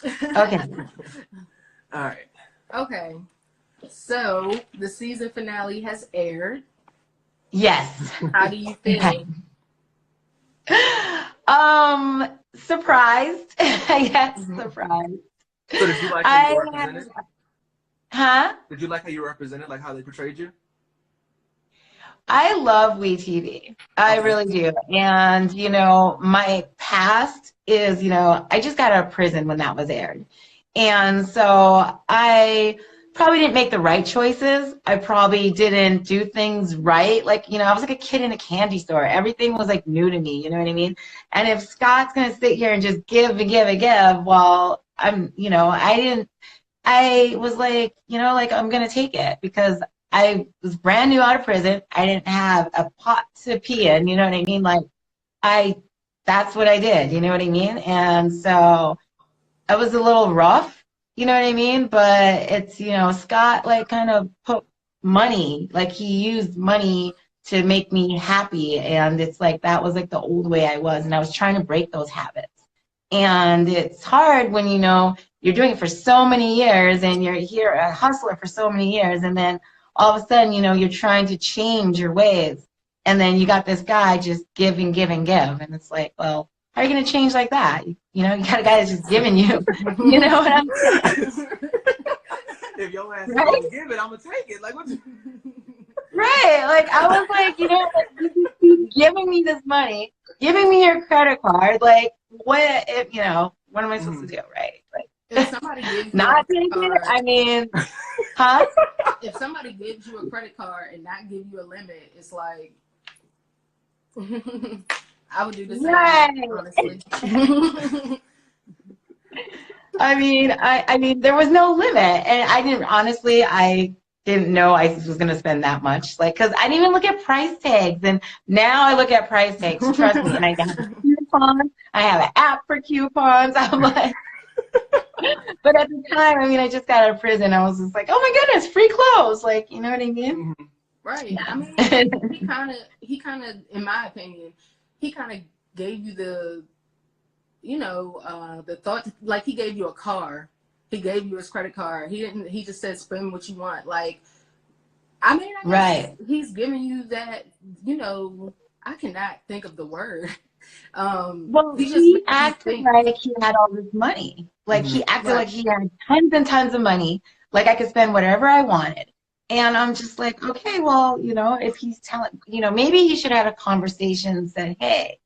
Okay. All right. Okay. So the season finale has aired. Yes. How do you feel? Surprised. Yes, Mhm. surprised. So did you like how you I were represented? huh? Did you like how you were represented, like how they portrayed you? I love WeTV. I Okay. really do. And, my past is, I just got out of prison when that was aired. And so I probably didn't make the right choices. I probably didn't do things right. Like, I was like a kid in a candy store. Everything was like new to me, you know what I mean? And if Scott's going to sit here and just give and give and give, well, I was like, like I'm gonna take it because I was brand new out of prison. I didn't have a pot to pee in, you know what I mean? Like I that's what I did, you know what I mean? And so it was a little rough, you know what I mean? But it's, Scott like kind of put money, like he used money to make me happy. And it's like that was like the old way I was. And I was trying to break those habits. And it's hard when you're doing it for so many years and you're here a hustler for so many years and then all of a sudden, you're trying to change your ways. And then you got this guy just give and give and give. And it's like, well, how are you going to change like that? You got a guy that's just giving you, you know what I'm saying? If your ass is Right? gonna give it, I'm gonna take it. Like what? Right. Like I was like, like you just keep giving me this money, giving me your credit card. Like what if, what am I supposed to do? Right. If Like somebody gives you a not credit taking it, card, I mean, huh? if somebody gives you a credit card and not give you a limit, it's like I would do the same, Right. honestly. I mean, there was no limit, and I didn't know I was going to spend that much, like, because I didn't even look at price tags, and now I look at price tags. Trust me, and I have coupons. I have an app for coupons. I'm like, but at the time, I mean, I just got out of prison. I was just like, oh my goodness, free clothes, like, you know what I mean? Right. I mean, he kind of, in my opinion, he kind of gave you the thought, like he gave you a car. He gave you his credit card. He just said, spend what you want. Like, I mean, I guess Right. he's giving you that, I cannot think of the word. Well, He just he made you acted think. like he had all this money. Like he acted Right. like he had tons and tons of money. Like I could spend whatever I wanted. And I'm just like, okay, well, if he's telling, maybe he should have a conversation and said, hey,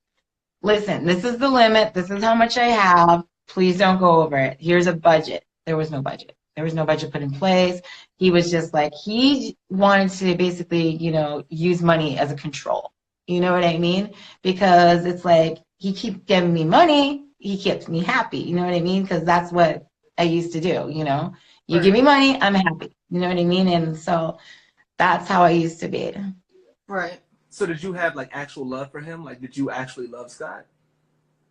listen, this is the limit. This is how much I have. Please don't go over it. Here's a budget. There was no budget. There was no budget put in place. He was just like, he wanted to basically, use money as a control. You know what I mean? Because it's like, he keeps giving me money. He keeps me happy. You know what I mean? Because that's what I used to do, You give Right. me money, I'm happy. You know what I mean? And so that's how I used to be. Right. So did you have like actual love for him? Like, did you actually love Scott?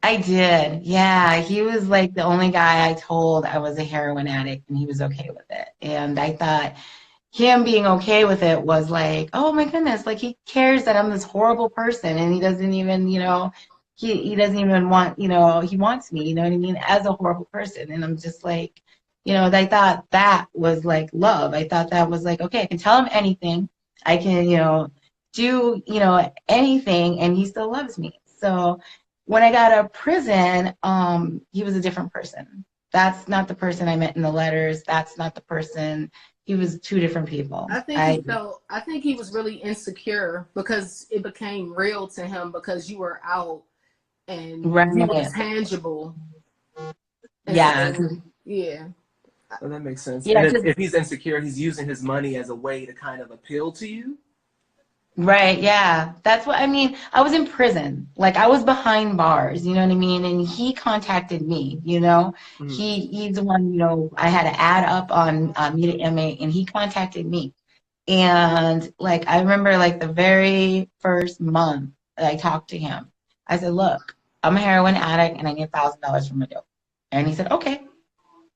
I did. Yeah. He was like the only guy I told I was a heroin addict and he was okay with it. And I thought him being okay with it was like, oh my goodness, like he cares that I'm this horrible person and he doesn't even, he doesn't even want, he wants me, you know what I mean, as a horrible person. And I'm just like, I thought that was like love. I thought that was like, okay, I can tell him anything. I can, do, anything and he still loves me. So when I got out of prison, he was a different person. That's not the person I met in the letters. That's not the person. He was two different people. I think he was really insecure because it became real to him because you were out and you were Right. tangible. And Yeah. so, yeah. Well, that makes sense. Yeah. And if he's insecure, he's using his money as a way to kind of appeal to you. Right, yeah. That's what I mean. I was in prison. Like I was behind bars, you know what I mean? And he contacted me. Mm-hmm. He's the one, I had an ad up on Meet an Inmate and he contacted me. And like I remember like the very first month that I talked to him, I said, look, I'm a heroin addict and I need $1,000 from my dope. And he said, okay.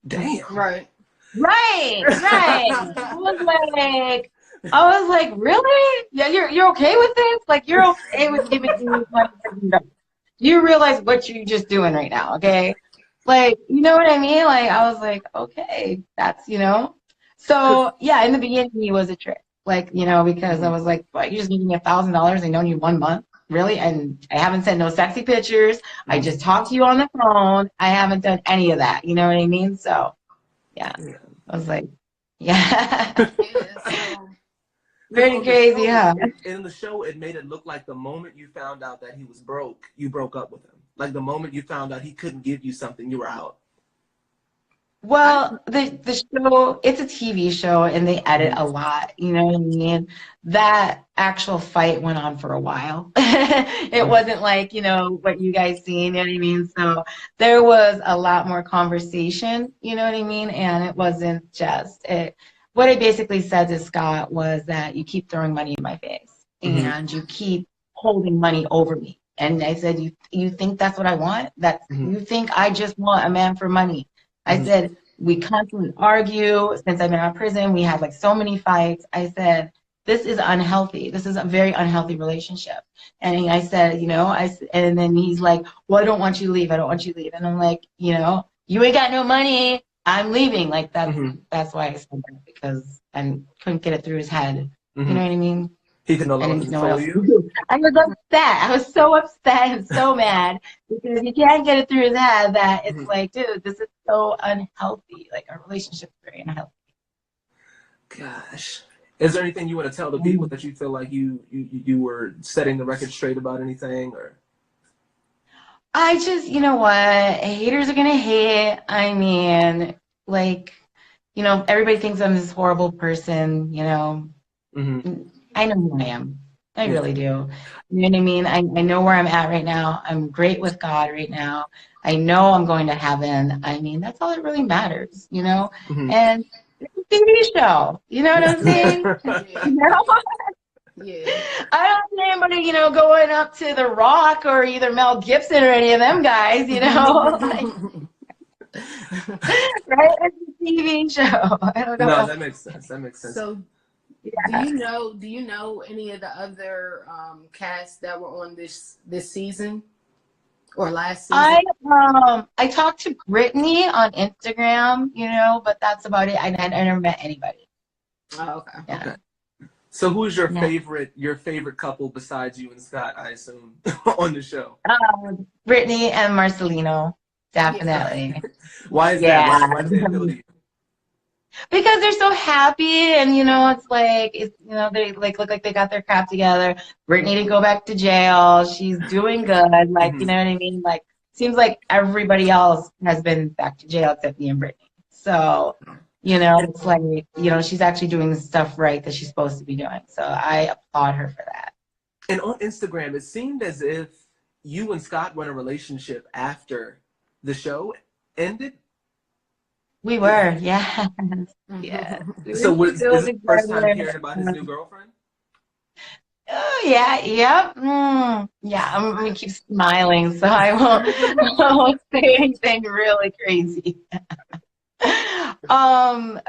Damn. Right. Right, right. I was like, really? Yeah, you're okay with this? Like you're okay with giving me money for some dope. You realize what you're just doing right now, okay? Like, you know what I mean? Like, I was like, okay, that's, you know. So, yeah, in the beginning, he was a trick. Like, you know, because I Mhm. was like, what, you just giving me $1,000 and known you 1 month? Really? And I haven't sent no sexy pictures. I Mhm. just talked to you on the phone. I haven't done any of that. You know what I mean? So, yeah, Yeah. I was like, yeah, Yeah, so Because pretty crazy, huh? in the show, it made it look like the moment you found out that he was broke, you broke up with him. Like the moment you found out he couldn't give you something, you were out. I Well, didn't. the show, it's a TV show and they edit Mhm. a lot, you know what I mean? That actual fight went on for a while. It Mhm. wasn't like, you know, what you guys seen, you know what I mean? So there was a lot more conversation, you know what I mean? And it wasn't just it. What I basically said to Scott was that you keep throwing money in my face Mhm. and you keep holding money over me. And I said, you think that's what I want? That Mhm. you think I just want a man for money? I Mhm. said, we constantly argue since I've been out of prison. We have like so many fights. I said, this is unhealthy. This is a very unhealthy relationship. And I said, you know, and then he's like, well, I don't want you to leave. I don't want you to leave. And I'm like, you know, you ain't got no money. I'm leaving. Like Mhm. that's why I said that because I couldn't get it through his head. You know Mhm. what I mean? He could no I longer didn't know what control else to you. do. I was upset. I was so upset and so mad because he can't get it through his head that it's Mhm. like, dude, this is so unhealthy. Like our relationship is very unhealthy. Gosh. Is there anything you want to tell the people that you feel like you were setting the record straight about anything or? I just, you know what? Haters are gonna hate. I mean, like, you know, everybody thinks I'm this horrible person, you know. Mhm. I know who I am. I Yeah. really do. You know what I mean? I know where I'm at right now. I'm great with God right now. I know I'm going to heaven. I mean, that's all that really matters, you know? Mhm. And it's a TV show. You know what I'm saying? yeah, You know? yeah. I don't see anybody, you know, going up to The Rock or either Mel Gibson or any of them guys, you know? Like, right? It's a TV show. I don't No, know. that makes sense. That makes sense. So do you know any of the other casts that were on this season or last season? I talked to Brittany on Instagram, you know, but that's about it. I never met anybody. Oh, okay. Yeah. Okay. So who's Yeah. your favorite couple besides you and Scott, I assume, on the show? Brittany and Marcelino, Yeah. definitely. Why is that? Yeah. Why do they appeal to you? Because they're so happy and you know it's like it's you know they like look like they got their crap together. Brittany didn't go back to jail. She's doing good. Like you Mhm. know what I mean? Like seems like everybody else has been back to jail except me and Brittany. So, you know, And, it's like, you know, she's actually doing the stuff right that she's supposed to be doing. So I applaud her for that. and on Instagram, it seemed as if you and Scott were in a relationship after the show ended. We Is, were, yeah. Yeah. We were is still this the first time together. hearing about his new girlfriend? Oh yeah, yep. Yeah, I'm gonna keep smiling, so I won't say anything really crazy.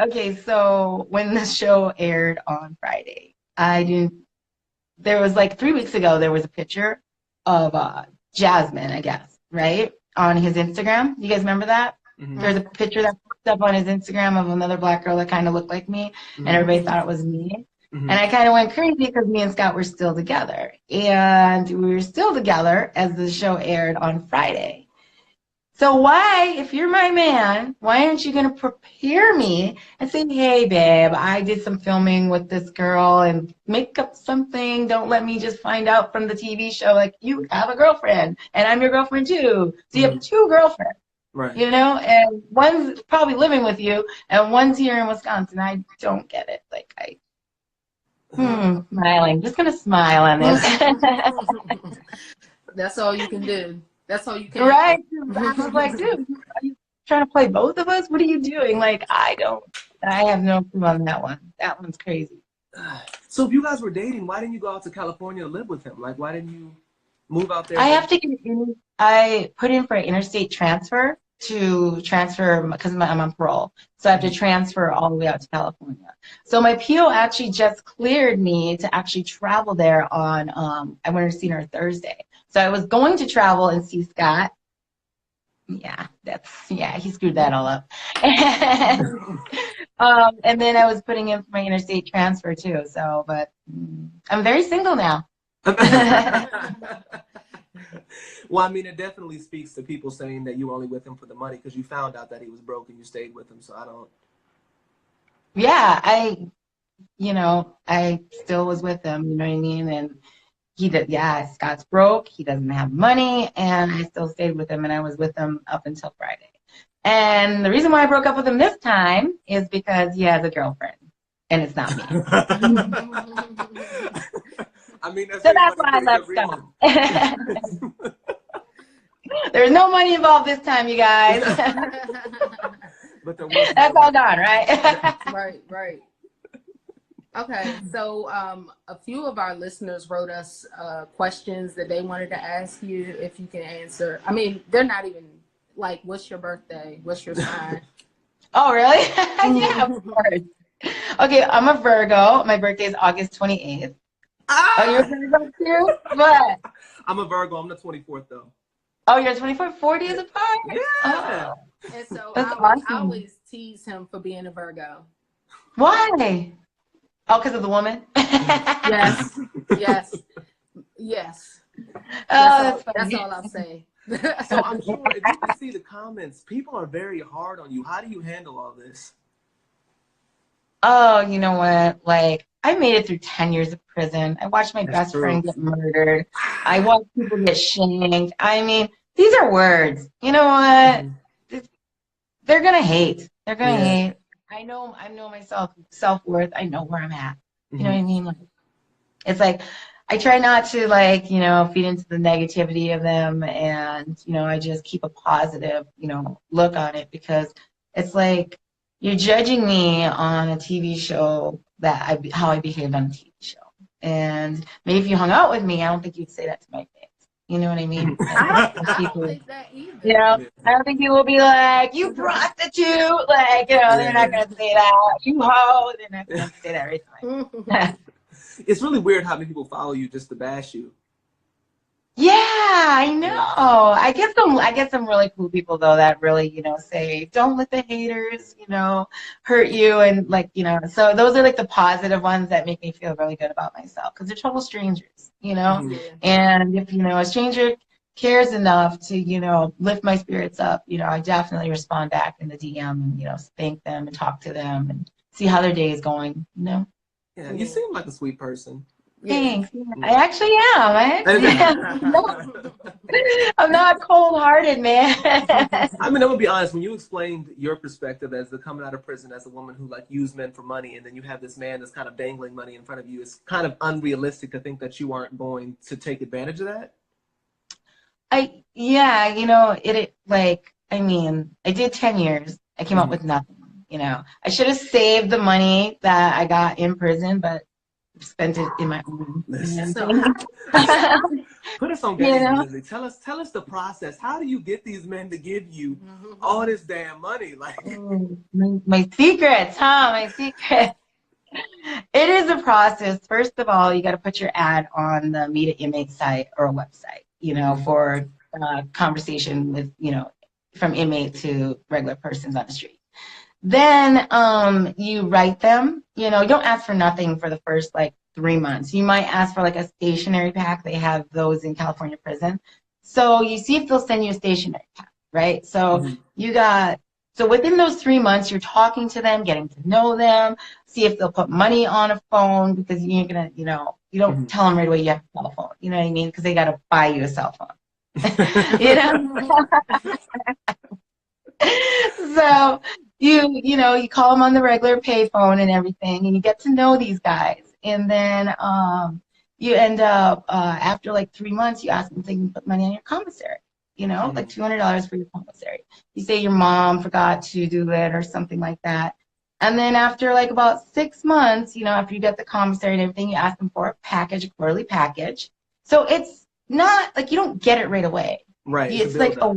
Okay, so when the show aired on Friday, I didn't there was like 3 weeks ago there was a picture of Jasmine, I guess, right? On his Instagram. You guys remember that? Hmm. There was a picture that popped up on his Instagram of another black girl that kind of looked like me, and Hmm. everybody thought it was me. Hmm. And I kind of went crazy because me and Scott were still together. And we were still together as the show aired on Friday. So why, if you're my man, why aren't you going to prepare me and say, hey, babe, I did some filming with this girl and make up something. Don't let me just find out from the TV show, like, you have a girlfriend and I'm your girlfriend too. So you Hmm. have two girlfriends, Right. you know, and one's probably living with you and one's here in Wisconsin. I don't get it. Like, smiling. Just going to smile on this. That's all you can do. That's all you can. Right? I was like, dude, are you trying to play both of us? What are you doing? Like, I have no clue on that one. That one's crazy. So if you guys were dating, why didn't you go out to California to live with him? Like, why didn't you move out there? I have to get in, I put in for an interstate transfer to transfer because I'm on parole. So I have to Mhm. transfer all the way out to California. So my PO actually just cleared me to actually travel there I went to see her Thursday. So I was going to travel and see Scott Yeah, he screwed that all up. And then I was putting in for my interstate transfer too. So, but I'm very single now. Well, I mean, it definitely speaks to people saying that you were only with him for the money because you found out that he was broke and you stayed with him. So I don't. Yeah, I still was with him, you know what I mean? And he did, yeah, Scott's broke, he doesn't have money, and I still stayed with him, and I was with him up until Friday. And the reason why I broke up with him this time is because he has a girlfriend, and it's not me. I mean, so that's why I left Scott. There's no money involved this time, you guys. But there was that's all gone, right? Right. Okay, so a few of our listeners wrote us questions that they wanted to ask you if you can answer. I mean, they're not even like, what's your birthday? What's your sign? Oh, really? Yeah, of course. Okay, I'm a Virgo. My birthday is August 28th. Oh, you're a Virgo too? What? I'm a Virgo. I'm the 24th, though. Oh, you're 24, 4 days apart? Yeah. Oh. And so I always tease him for being a Virgo. Why? Oh, because of the woman? Yes. Oh, that's all I'll say. So I'm sure if you can see the comments, people are very hard on you. How do you handle all this? Oh, you know what? Like, I made it through 10 years of prison. I watched my best friend get murdered. I watched people get shanked. I mean, these are words. You know what? They're going to hate. They're going to hate. I know my self-worth. I know where I'm at. You know what I mean? Like, it's like, I try not to, like, feed into the negativity of them, and, I just keep a positive, look on it, because it's like you're judging me on a TV show how I behaved on a TV show. And maybe if you hung out with me, I don't think you'd say that to my face. You know what I mean? I don't think that either. I don't think people will be like, you prostitute. Like, they're not going to say that. You hoe. They're not going to say that right. It's really weird how many people follow you just to bash you. Yeah, I know. I get some really cool people though that really, say, don't let the haters, hurt you, and like, so those are like the positive ones that make me feel really good about myself, because they're total strangers, and if, a stranger cares enough to, lift my spirits up, I definitely respond back in the DM and, thank them and talk to them and see how their day is going, Yeah, you seem like a sweet person. Thanks. Yeah. I actually am. I'm not cold-hearted, man. I mean, I'm gonna be honest. When you explained your perspective as the coming out of prison as a woman who like used men for money, and then you have this man that's kind of dangling money in front of you, it's kind of unrealistic to think that you aren't going to take advantage of that. I did 10 years. I came up with nothing. I should have saved the money that I got in prison, but spent it in my own. Put us on game, Lizzie. Tell us the process. How do you get these men to give you all this damn money? Like my secrets, huh? My secret. It is a process. First of all, you got to put your ad on the Meet an Inmate site or a website, for conversation with, from inmate to regular persons on the street. Then you write them. You don't ask for nothing for the first 3 months. You might ask for a stationery pack. They have those in California prison. So you see if they'll send you a stationery pack, right? So so within those 3 months, you're talking to them, getting to know them, see if they'll put money on a phone, because you ain't gonna, you don't tell them right away you have a cell phone. You know what I mean? Because they got to buy you a cell phone. So you call them on the regular pay phone and everything, and you get to know these guys. And then you end up, after 3 months, you ask them if they can put money on your commissary, like $200 for your commissary. You say your mom forgot to do it or something like that. And then after about 6 months, after you get the commissary and everything, you ask them for a package, a quarterly package. So it's not you don't get it right away. Right. It's like a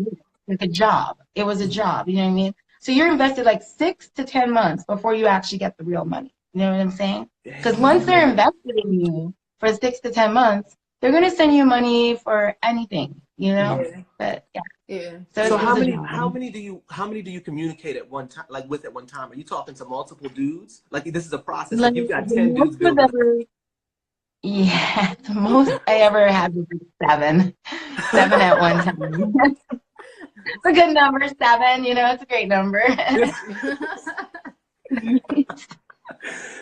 job. It was a job. You know what I mean? So you're invested 6 to 10 months before you actually get the real money. You know what I'm saying? Because once they're invested in you for 6 to 10 months, they're going to send you money for anything. you know. Yeah. But yeah, Yeah. so So it was a how job. many do you communicate at one time, like with at one time? Are you talking to multiple dudes? Like this is a process. Like Like you've got the 10 most dudes I've building ever, yeah, the most I ever had was like seven, seven at one time. It's a good number, seven. You know, it's a great number. it.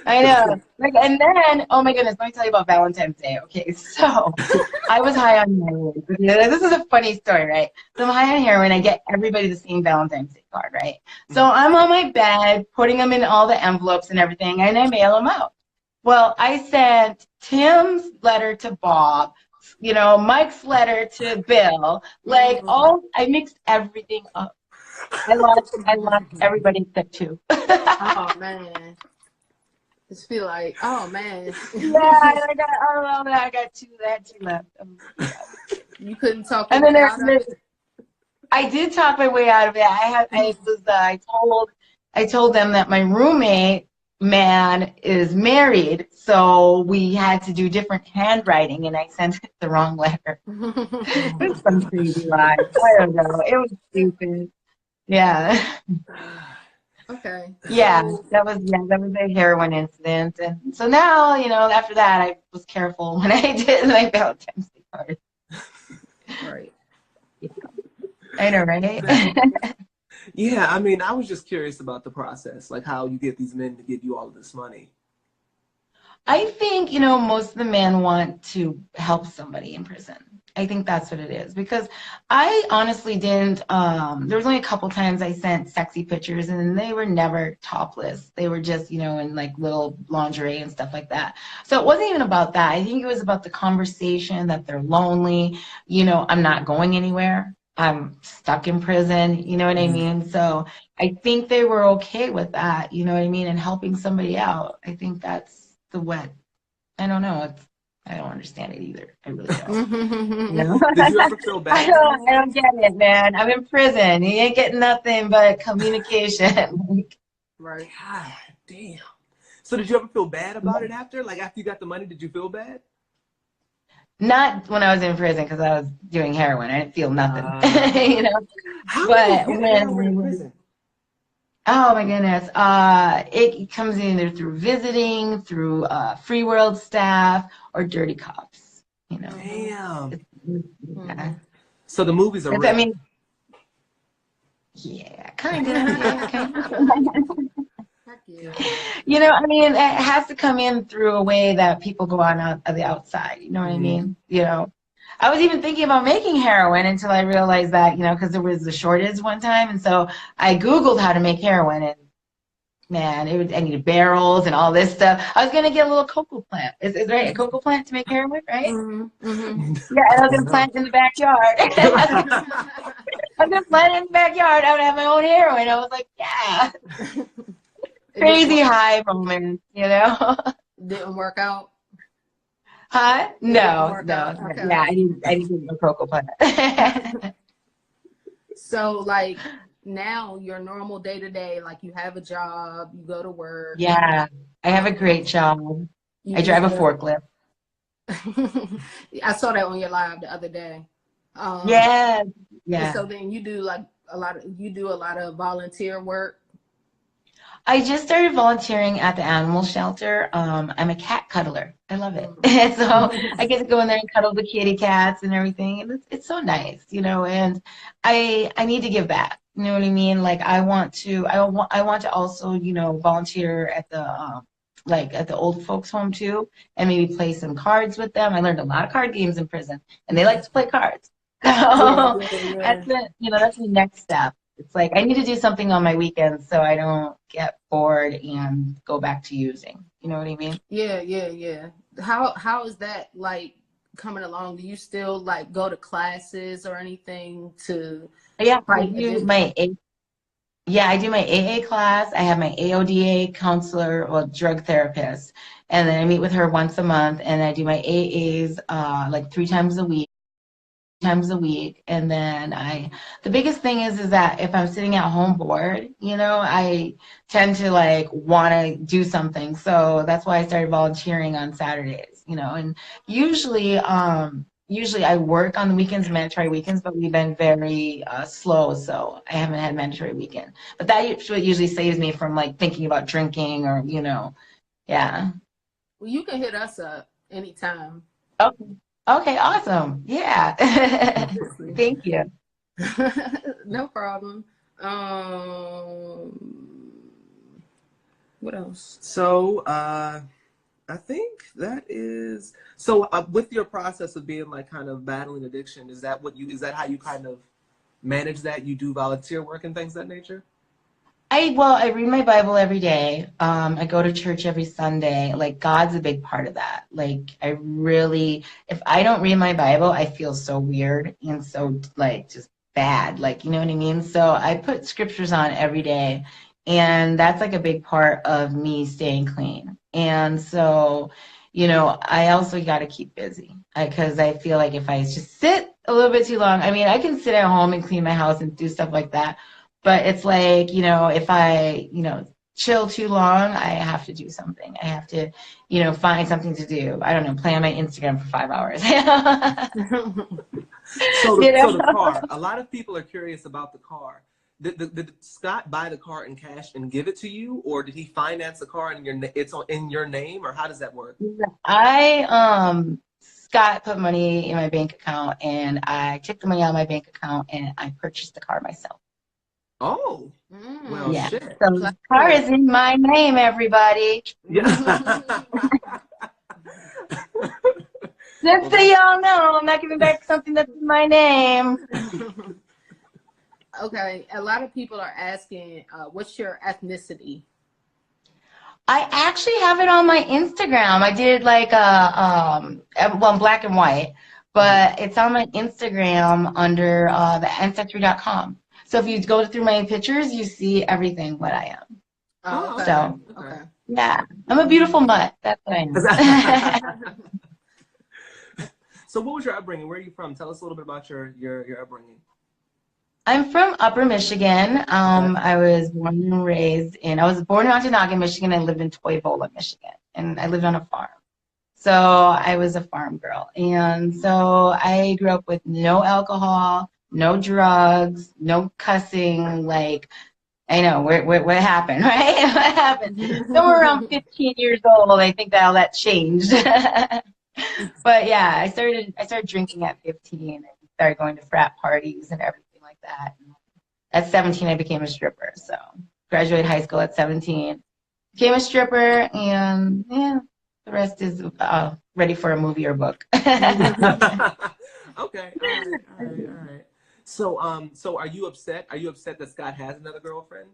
I know. Like, and then, oh my goodness, let me tell you about Valentine's Day. Okay, so I was high on heroin. This is a funny story, right? So I'm high on heroin. I get everybody the same Valentine's Day card, right? So I'm on my bed, putting them in all the envelopes and everything, and I mail them out. Well, I sent Tim's letter to Bob, you know, Mike's letter to Bill. Like, all, I mixed everything up. I lost everybody except two. Oh man. Just feel like, oh man. Yeah, I got, oh, well, I got two, I had two left. You couldn't talk your And then way out of it? I did talk my way out of it. I told them that my roommate man is married, so we had to do different handwriting, and I sent it the wrong letter. It was some crazy lie. I don't know. It was stupid. Yeah. Okay. Yeah, So that was a heroin incident. And so now, you know, after that I was careful when I did my Valentine's Day card. right. I know, right? Yeah, I mean, I was just curious about the process, like how you get these men to give you all of this money. I think, you know, most of the men want to help somebody in prison. I think that's what it is because I honestly didn't, there was only a couple times I sent sexy pictures and they were never topless. They were just, you know, in like little lingerie and stuff like that. So it wasn't even about that. I think it was about the conversation that they're lonely. You know, I'm not going anywhere. I'm stuck in prison. You know what I mean? So I think they were okay with that. You know what I mean? And helping somebody out. I think that's the what. I don't know. I don't understand it either. I really don't. You know? Did you ever feel bad at I all? don't get it, man. I'm in prison. You ain't getting nothing but communication. Right. God damn. So did you ever feel bad about it after? Like after you got the money, did you feel bad? Not when I was in prison because I was doing heroin. I didn't feel nothing. You know. How do you But get heroin in prison? oh my goodness, it comes in either through visiting, through free world staff, or dirty cops. You know. Damn. Yeah. So the movies are I real. mean, yeah, kind of, yeah, kind of. Heck yeah. You know, I mean, it has to come in through a way that people go on out of the outside. You know what I mean? You know, I was even thinking about making heroin until I realized that, you know, because there was a shortage one time, and so I Googled how to make heroin, and man, I needed barrels and all this stuff. I was gonna get a little cocoa plant. Is right a cocoa plant to make heroin, right? Yeah, and I was gonna plant it in the backyard. I'm gonna plant it in the backyard. I would have my own heroin. I was like, yeah. Crazy high moment, you know? Didn't work out. Huh? It didn't No, work no. out. Okay. Yeah, I didn't get no cocoa plant. So like now your normal day to day, like you have a job, you go to work, Yeah, I have a great job. you I do drive a the forklift. I saw that on your live the other day. Yeah, And yeah. so then you do like you do a lot of volunteer work. I just started volunteering at the animal shelter. I'm a cat cuddler. I love it. So I get to go in there and cuddle the kitty cats and everything. And it's so nice, you know, and I need to give back. You know what I mean? Like I want to also, you know, volunteer at the like at the old folks home too and maybe play some cards with them. I learned a lot of card games in prison and they like to play cards. Yeah, So yeah, yeah. that's it, you know, that's the next step. It's like I need to do something on my weekends so I don't get bored and go back to using. You know what I mean? Yeah, yeah, yeah. How is that like coming along? Do you still like go to classes or anything to Yeah, fight against? I do my AA class. I have my AODA counselor or drug therapist, and then I meet with her once a month, and I do my AAs like 3 times a week, and then the biggest thing is that if I'm sitting at home bored, you know, I tend to like want to do something. So that's why I started volunteering on Saturdays, you know, and usually usually I work on the weekends, mandatory weekends, but we've been very slow, so I haven't had mandatory weekend. But that's what usually saves me from like thinking about drinking or, yeah. Well, you can hit us up anytime. Okay. Okay, awesome. Yeah. Thank you. No problem. What else? So, I think that is so. With your process of being like kind of battling addiction, is that how you kind of manage that? You do volunteer work and things of that nature? I read my Bible every day. I go to church every Sunday. Like God's a big part of that. Like I really, if I don't read my Bible, I feel so weird and so like just bad. Like, you know what I mean? So I put scriptures on every day, and that's like a big part of me staying clean. And so, I also got to keep busy because I feel like if I just sit a little bit too long, I mean, I can sit at home and clean my house and do stuff like that. But it's like, if I, chill too long, I have to do something. I have to, find something to do. I don't know, play on my Instagram for 5 hours. So You so the know? car. A lot of people are curious about the car. Did Scott buy the car in cash and give it to you, or did he finance the car and it's in your name, or how does that work? Scott put money in my bank account and I took the money out of my bank account and I purchased the car myself. Oh, well, Yeah. shit. So the car is in my name, everybody. Yeah. Just so y'all know, I'm not giving back something that's in my name. Okay, a lot of people are asking, what's your ethnicity? I actually have it on my Instagram. I did like well, black and white, but it's on my Instagram under the ancestry.com. So if you go through my pictures, you see everything what I am. Oh, okay. So Okay. yeah, I'm a beautiful mutt. That's what I am. So what was your upbringing? Where are you from? Tell us a little bit about your upbringing. I'm from Upper Michigan. I was born and raised I was born in Ontonagon, Michigan. I lived in Toivola, Michigan, and I lived on a farm. So I was a farm girl. And so I grew up with no alcohol, no drugs, no cussing. Like, I know, what happened, right? What happened? Somewhere around 15 years old, I think that all that changed. But yeah, I started drinking at 15 and started going to frat parties and everything like that. At 17, I became a stripper. So graduated high school at 17, became a stripper, and yeah, the rest is ready for a movie or book. Okay, all right. So are you upset? Are you upset that Scott has another girlfriend?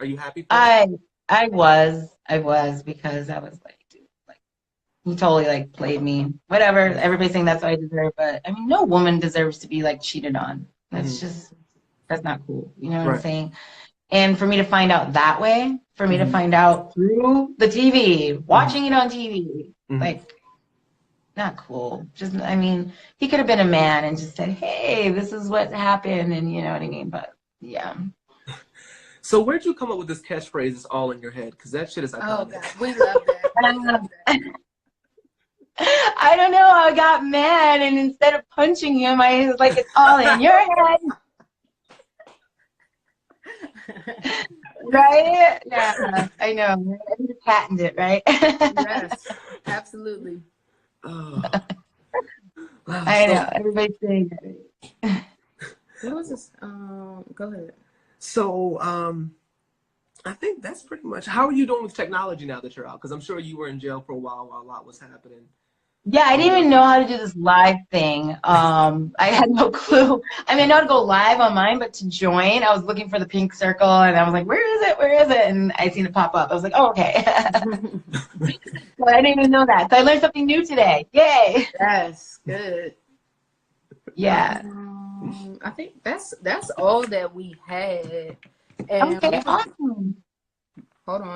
Are you happy for him? I was because I was like, dude, like he totally like played me. Whatever. Everybody's saying that's what I deserve, but I mean, no woman deserves to be like cheated on. That's not cool. You know what I'm Right. saying? And for me to find out that way, for me to find out through the TV, watching it on TV, like, not cool. Just, I mean, he could have been a man and just said, hey, this is what happened, and you know what I mean? But yeah. So where'd you come up with this catchphrase, "It's all in your head"? Because that shit is iconic. Oh, God. We love that. We love that. I don't know. I got mad, and instead of punching him, I was like, it's all in your head. Right? Yeah, I know. I just patented it, right? Yes, absolutely. Oh. I know. Everybody's saying that. What was this? Go ahead. So, I think that's pretty much. How are you doing with technology now that you're out? Because I'm sure you were in jail for a while a lot was happening. Yeah, I didn't even know how to do this live thing. I had no clue. I mean, I know how to go live on mine, but to join, I was looking for the pink circle, and I was like, where is it? Where is it? And I seen it pop up. I was like, oh, okay. So I didn't even know that. So I learned something new today. Yay. Yes, good. Yeah. I think that's all that we had. And Okay, awesome. hold on.